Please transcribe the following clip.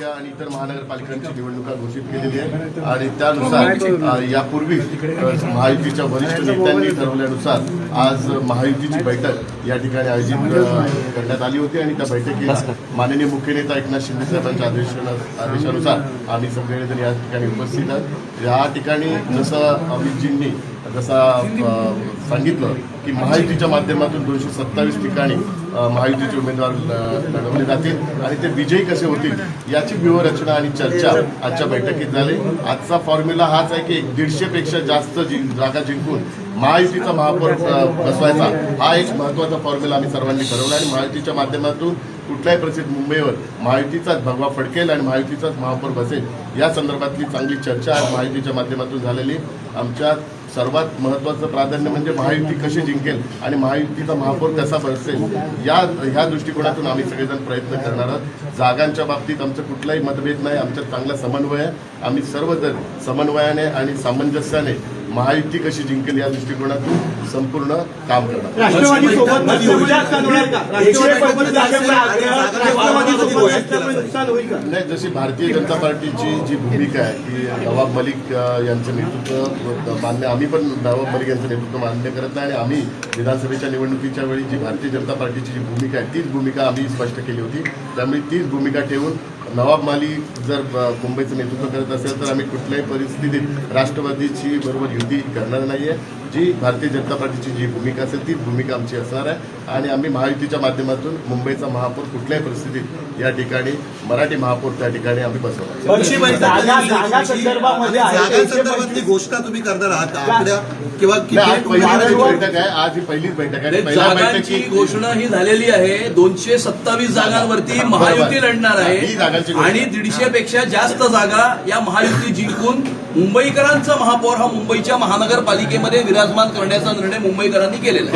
महापालिका आणि इतर महानगरपालिकांची निवडणुका घोषित केलेली आहे आणि त्यानुसार यापूर्वी महायुतीच्या वरिष्ठ नेत्यांनी ठरवल्यानुसार आज महायुतीची बैठक या ठिकाणी आयोजित करण्यात आली होती आणि त्या बैठकीला माननीय मुख्य नेता एकनाथ शिंदे साहेबांच्या आदेशानुसार आम्ही सगळेजण या ठिकाणी उपस्थित आहोत। या ठिकाणी जसं अमितजींनी सांगितलं की महायुतीच्या माध्यमातून 227 ठिकाणी महायुतीचे उमेदवार लढवले जातील आणि ते विजयी कसे होतील याची व्यूहरचना आणि चर्चा आजच्या बैठकीत झाली। आजचा फॉर्म्युला हाच आहे की 150 पेक्षा जास्त जागा जिंकून महायुतीचा महापौर बसवायचा हा एक महत्त्वाचा फॉर्म्युला आम्ही सर्वांनी ठरवला आणि महायुतीच्या माध्यमातून कुठल्याही परिस्थितीत मुंबईवर महायुतीचाच भगवा फडकेल आणि महायुतीचाच महापौर बसेल या संदर्भातली चांगली चर्चा आज महायुतीच्या माध्यमातून झालेली। आमच्या सर्वात महत्त्वाचं प्राधान्य म्हणजे महायुती कशी जिंकेल आणि महायुतीचा महापौर कसा बसेल ह्या दृष्टिकोनातून आम्ही सगळेजण प्रयत्न करणार आहोत। जागांच्या बाबतीत आमचं कुठलाही मतभेद नाही, आमच्यात चांगला समन्वय आहे। आम्ही सर्वजण समन्वयाने आणि सामंजस्याने महायुती कशी जिंकेल या दृष्टिकोनातून संपूर्ण काम करणार। नाही, जशी भारतीय जनता पार्टीची जी भूमिका आहे की नवाब मलिक यांचं नेतृत्व मान्य, आम्ही पण नवाब मलिक यांचं नेतृत्व मान्य करत नाही आणि आम्ही विधानसभेच्या निवडणुकीच्या वेळी जी भारतीय जनता पार्टीची जी भूमिका आहे तीच भूमिका आम्ही स्पष्ट केली होती। त्यामुळे तीच भूमिका ठेवून नवाब मलिक जर मुंबईचं नेतृत्व करत असेल तर आम्ही कुठल्याही परिस्थितीत राष्ट्रवादीची बरोबर युती करणार नाहीये। जी भारतीय जनता पार्टीची जी भूमिका असेल तीच भूमिका आमची असणार आहे आणि आम्ही महायुतीच्या माध्यमातून मुंबईचा महापौर कुठल्याही परिस्थितीत या ठिकाणी मराठी महापौर त्या ठिकाणी आम्ही बसवणार। घोषणा तुम्ही करणार आहात किंवा बैठक आहे, आज ही पहिलीच बैठक आहे। जागांची घोषणा ही झालेली आहे। 227 जागांवरती महायुती लढणार आहे आणि 150 पेक्षा जास्त जागा या महायुती जिंकून मुंबईकरांचा महापौर हा मुंबईच्या महानगरपालिकेमध्ये विराजमान करण्याचा निर्णय मुंबईकरांनी केलेला आहे।